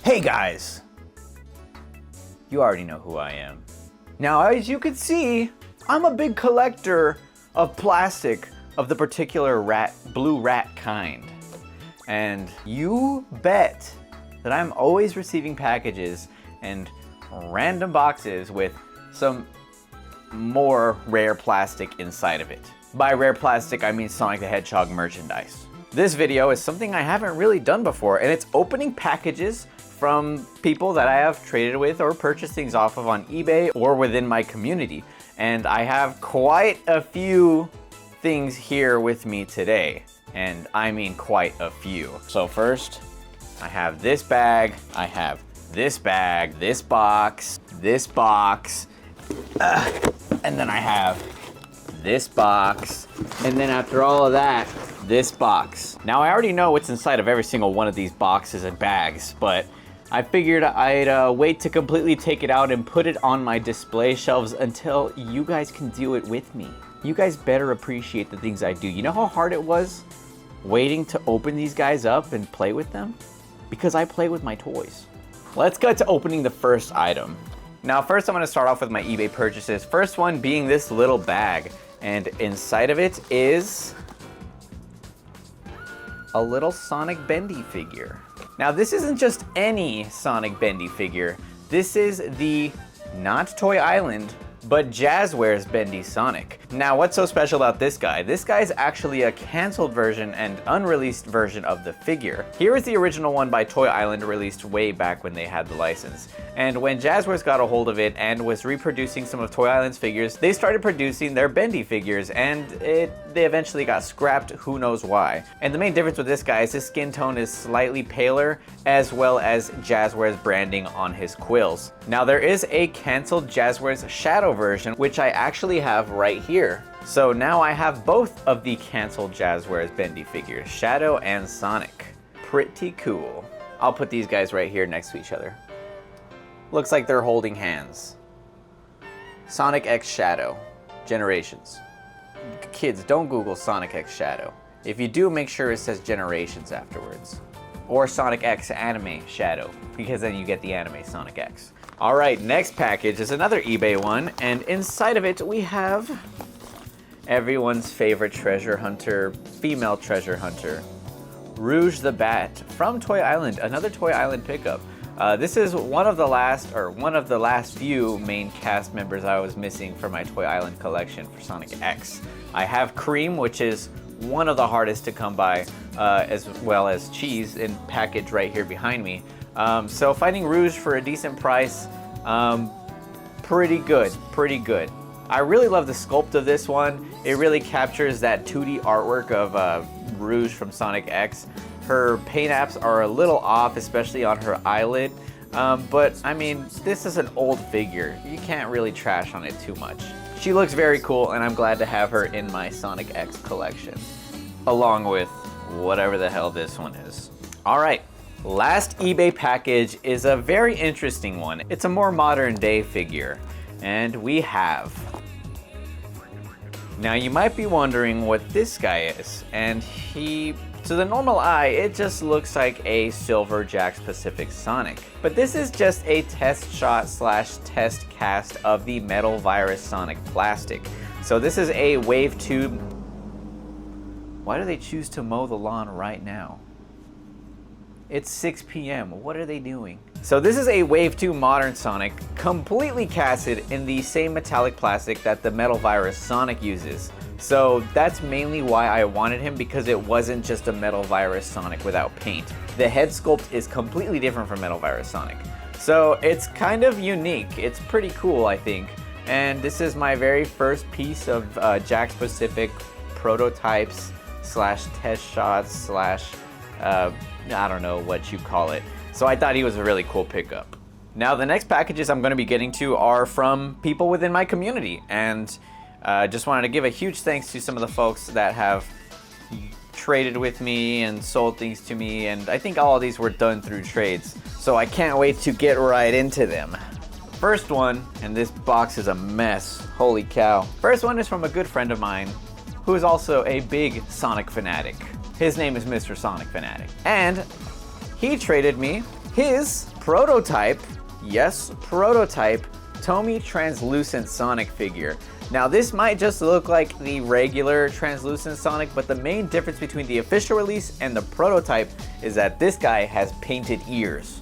Hey guys! You already know who I am. Now, as you can see, I'm a big collector of plastic of the particular blue rat kind. And you bet that I'm always receiving packages and random boxes with some more rare plastic inside of it. By rare plastic, I mean Sonic the Hedgehog merchandise. This video is something I haven't really done before, and it's opening packages from people that I have traded with or purchased things off of on eBay or within my community. And I have quite a few things here with me today. And I mean quite a few. So first, I have this bag, I have this bag, this box, and then I have this box, and then after all of that, this box. Now I already know what's inside of every single one of these boxes and bags, but I figured I'd wait to completely take it out and put it on my display shelves until you guys can do it with me. You guys better appreciate the things I do. You know how hard it was waiting to open these guys up and play with them? Because I play with my toys. Let's get to opening the first item. Now first I'm gonna start off with my eBay purchases. First one being this little bag. And inside of it is a little Sonic Bendy figure. Now this isn't just any Sonic Bendy figure. This is the not Toy Island, but Jazzware's Bendy Sonic. Now what's so special about this guy? This guy is actually a canceled version and unreleased version of the figure. Here is the original one by Toy Island, released way back when they had the license. And when Jazzware's got a hold of it and was reproducing some of Toy Island's figures, they started producing their Bendy figures, and they eventually got scrapped, who knows why. And the main difference with this guy is his skin tone is slightly paler, as well as Jazzware's branding on his quills. Now there is a canceled Jazzware's Shadow version, which I actually have right here. So now I have both of the canceled Jazzware's Bendy figures, Shadow and Sonic. Pretty cool. I'll put these guys right here next to each other. Looks like they're holding hands. Sonic X Shadow, Generations. Kids, don't Google Sonic X Shadow. If you do, make sure it says Generations afterwards. Or Sonic X Anime Shadow, because then you get the anime Sonic X. All right, next package is another eBay one, and inside of it we have everyone's favorite treasure hunter, female treasure hunter, Rouge the Bat from Toy Island, another Toy Island pickup. This is one of the last few main cast members I was missing for my Toy Island collection for Sonic X. I have Cream, which is one of the hardest to come by, as well as Cheese in package right here behind me. So finding Rouge for a decent price, pretty good. I really love the sculpt of this one. It really captures that 2D artwork of Rouge from Sonic X. Her paint apps are a little off, especially on her eyelid, but I mean, this is an old figure. You can't really trash on it too much. She looks very cool, and I'm glad to have her in my Sonic X collection, along with whatever the hell this one is. All right, last eBay package is a very interesting one. It's a more modern day figure, and we have... Now you might be wondering what this guy is, and to the normal eye, it just looks like a Silver Jax Pacific Sonic. But this is just a test shot / test cast of the Metal Virus Sonic plastic. So this is a Wave 2. Why do they choose to mow the lawn right now? It's 6 p.m. What are they doing? So this is a Wave 2 Modern Sonic, completely casted in the same metallic plastic that the Metal Virus Sonic uses. So that's mainly why I wanted him, because it wasn't just a Metal Virus Sonic without paint. The head sculpt is completely different from Metal Virus Sonic. So it's kind of unique. It's pretty cool, I think. And this is my very first piece of Jax Pacific prototypes / test shots / I don't know what you call it. So I thought he was a really cool pickup. Now the next packages I'm going to be getting to are from people within my community, and just wanted to give a huge thanks to some of the folks that have traded with me and sold things to me, and I think all of these were done through trades. So I can't wait to get right into them. First one, and this box is a mess, holy cow. First one is from a good friend of mine who is also a big Sonic fanatic. His name is MrSonicFanatic. And he traded me his prototype, yes, prototype, Tomy translucent Sonic figure. Now this might just look like the regular translucent Sonic, but the main difference between the official release and the prototype is that this guy has painted ears.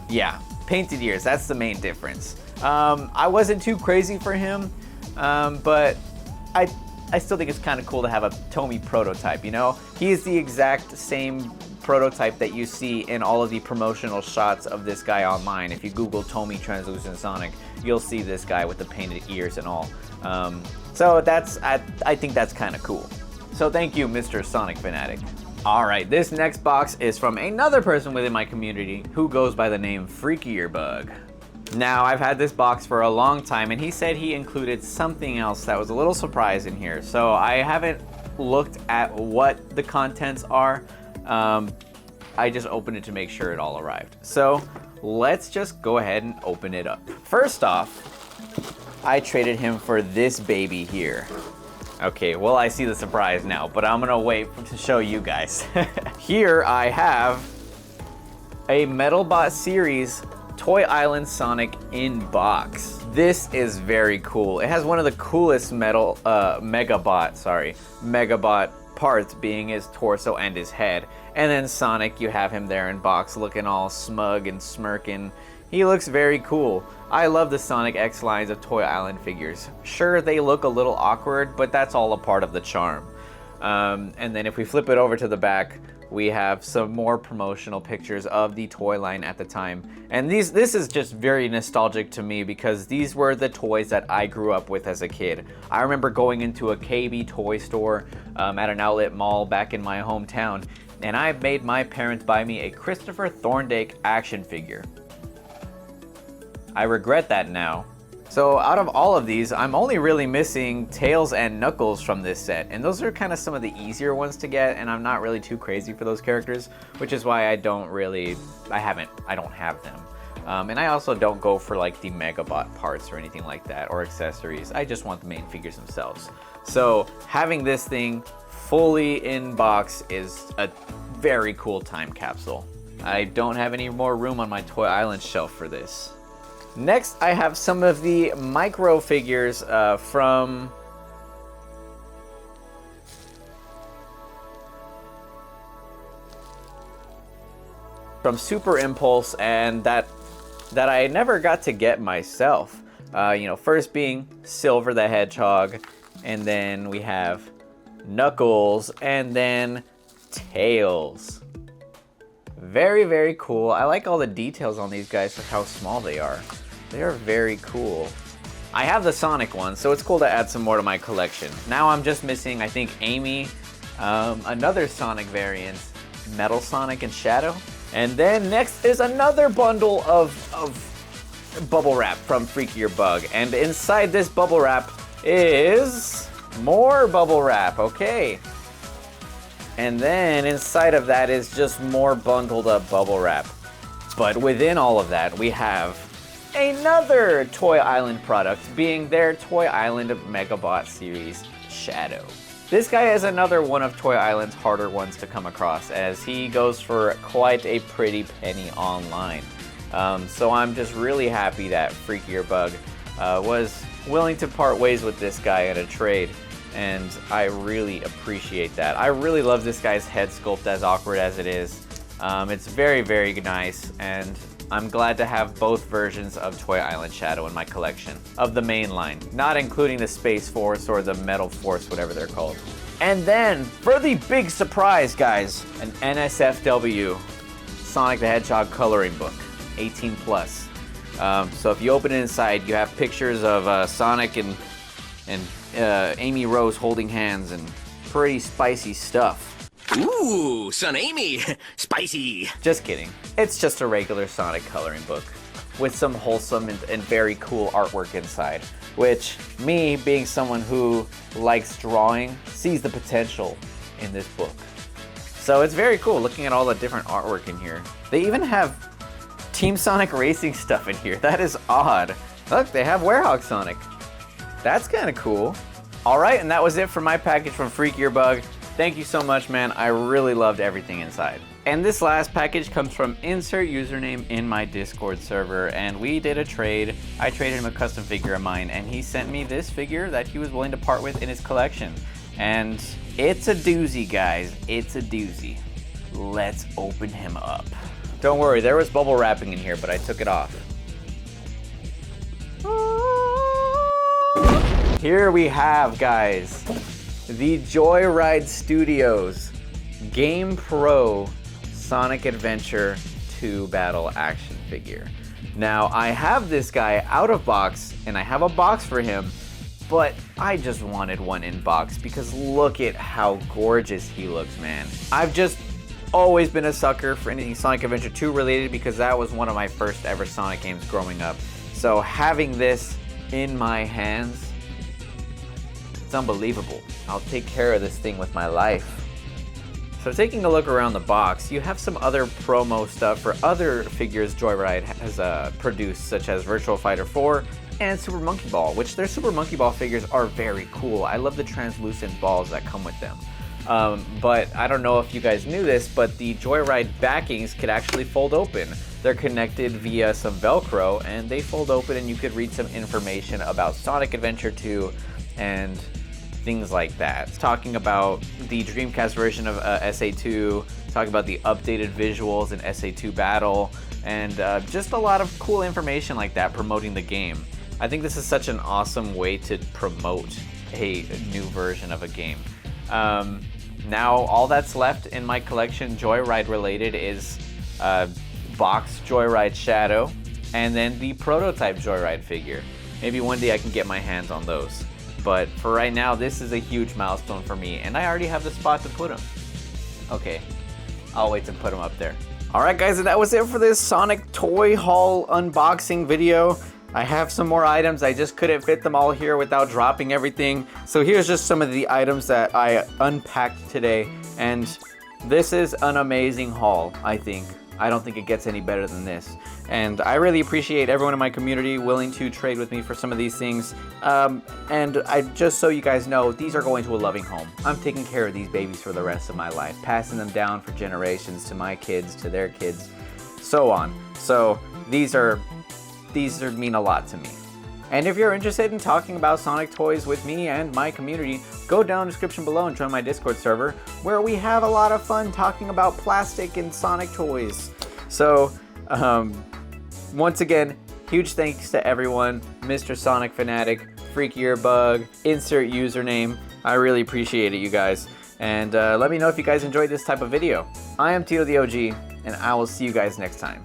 Yeah, painted ears, that's the main difference. I wasn't too crazy for him, but I still think it's kind of cool to have a Tomy prototype, you know? He is the exact same prototype that you see in all of the promotional shots of this guy online. If you Google Tomy translucent Sonic, you'll see this guy with the painted ears and all. So I think that's kind of cool. So thank you, MrSonicFanatic. All right, this next box is from another person within my community who goes by the name FreakierBug. Now, I've had this box for a long time, and he said he included something else that was a little surprise in here. So I haven't looked at what the contents are. I just opened it to make sure it all arrived. So let's just go ahead and open it up. First off, I traded him for this baby here. Okay, well, I see the surprise now, but I'm gonna wait to show you guys. Here I have a Metalbot series Toy Island Sonic in box. This is very cool. It has one of the coolest Megabot parts, being his torso and his head. And then Sonic, you have him there in box looking all smug and smirking. He looks very cool. I love the Sonic X lines of Toy Island figures. Sure, they look a little awkward, but that's all a part of the charm. And then if we flip it over to the back, we have some more promotional pictures of the toy line at the time. And this is just very nostalgic to me because these were the toys that I grew up with as a kid. I remember going into a KB toy store at an outlet mall back in my hometown, and I made my parents buy me a Christopher Thorndike action figure. I regret that now. So out of all of these, I'm only really missing Tails and Knuckles from this set, and those are kind of some of the easier ones to get, and I'm not really too crazy for those characters, which is why I don't have them. And I also don't go for like the Megabot parts or anything like that, or accessories. I just want the main figures themselves. So having this thing fully in box is a very cool time capsule. I don't have any more room on my Toy Island shelf for this. Next, I have some of the micro figures from Super Impulse, and that I never got to get myself. You know, first being Silver the Hedgehog, and then we have Knuckles, and then Tails. Very, very cool. I like all the details on these guys for how small they are. They are very cool. I have the Sonic one, so it's cool to add some more to my collection. Now I'm just missing, I think, Amy, another Sonic variant, Metal Sonic and Shadow. And then next is another bundle of bubble wrap from FreakierBug. And inside this bubble wrap is more bubble wrap, okay. And then inside of that is just more bundled up bubble wrap. But within all of that, we have another Toy Island product, being their Toy Island Megabot series, Shadow. This guy is another one of Toy Island's harder ones to come across, as he goes for quite a pretty penny online. So I'm just really happy that FreakierBug was willing to part ways with this guy in a trade. And I really appreciate that. I really love this guy's head sculpt, as awkward as it is. It's very, very nice, and I'm glad to have both versions of Toy Island Shadow in my collection, of the main line, not including the Space Force or the Metal Force, whatever they're called. And then, for the big surprise, guys, an NSFW Sonic the Hedgehog coloring book, 18 plus. So if you open it inside, you have pictures of Sonic and Amy Rose holding hands, and pretty spicy stuff. Ooh, Son Amy, spicy. Just kidding. It's just a regular Sonic coloring book with some wholesome and very cool artwork inside, which, me being someone who likes drawing, sees the potential in this book. So it's very cool looking at all the different artwork in here. They even have Team Sonic Racing stuff in here. That is odd. Look, they have Werehog Sonic. That's kind of cool. All right, and that was it for my package from FreakierBug. Thank you so much, man. I really loved everything inside. And this last package comes from InsertUsername in my Discord server, and we did a trade. I traded him a custom figure of mine, and he sent me this figure that he was willing to part with in his collection. And it's a doozy, guys. It's a doozy. Let's open him up. Don't worry, there was bubble wrapping in here, but I took it off. Here we have, guys, the Joyride Studios Game Pro Sonic Adventure 2 Battle action figure. Now, I have this guy out of box, and I have a box for him, but I just wanted one in box because look at how gorgeous he looks, man. I've just always been a sucker for anything Sonic Adventure 2 related because that was one of my first ever Sonic games growing up. So having this in my hands, it's unbelievable. I'll take care of this thing with my life. So taking a look around the box, you have some other promo stuff for other figures Joyride has produced, such as Virtual Fighter 4 and Super Monkey Ball, which their Super Monkey Ball figures are very cool. I love the translucent balls that come with them. But I don't know if you guys knew this, but the Joyride backings could actually fold open. They're connected via some Velcro, and they fold open and you could read some information about Sonic Adventure 2 and things like that. It's talking about the Dreamcast version of SA2, talking about the updated visuals in SA2 Battle, and just a lot of cool information like that promoting the game. I think this is such an awesome way to promote a new version of a game. Now all that's left in my collection Joyride related is box Joyride Shadow and then the prototype Joyride figure. Maybe one day I can get my hands on those. But for right now, this is a huge milestone for me, and I already have the spot to put them. Okay, I'll wait to put them up there. Alright guys, and that was it for this Sonic toy haul unboxing video. I have some more items, I just couldn't fit them all here without dropping everything. So here's just some of the items that I unpacked today, and this is an amazing haul, I think. I don't think it gets any better than this. And I really appreciate everyone in my community willing to trade with me for some of these things. And just so you guys know, these are going to a loving home. I'm taking care of these babies for the rest of my life, passing them down for generations to my kids, to their kids, so on. So these mean a lot to me. And if you're interested in talking about Sonic toys with me and my community, go down in the description below and join my Discord server where we have a lot of fun talking about plastic and Sonic toys. So, once again, huge thanks to everyone, MrSonicFanatic, FreakierBug, InsertUsername. I really appreciate it, you guys. And let me know if you guys enjoyed this type of video. I am TitoTheOG, and I will see you guys next time.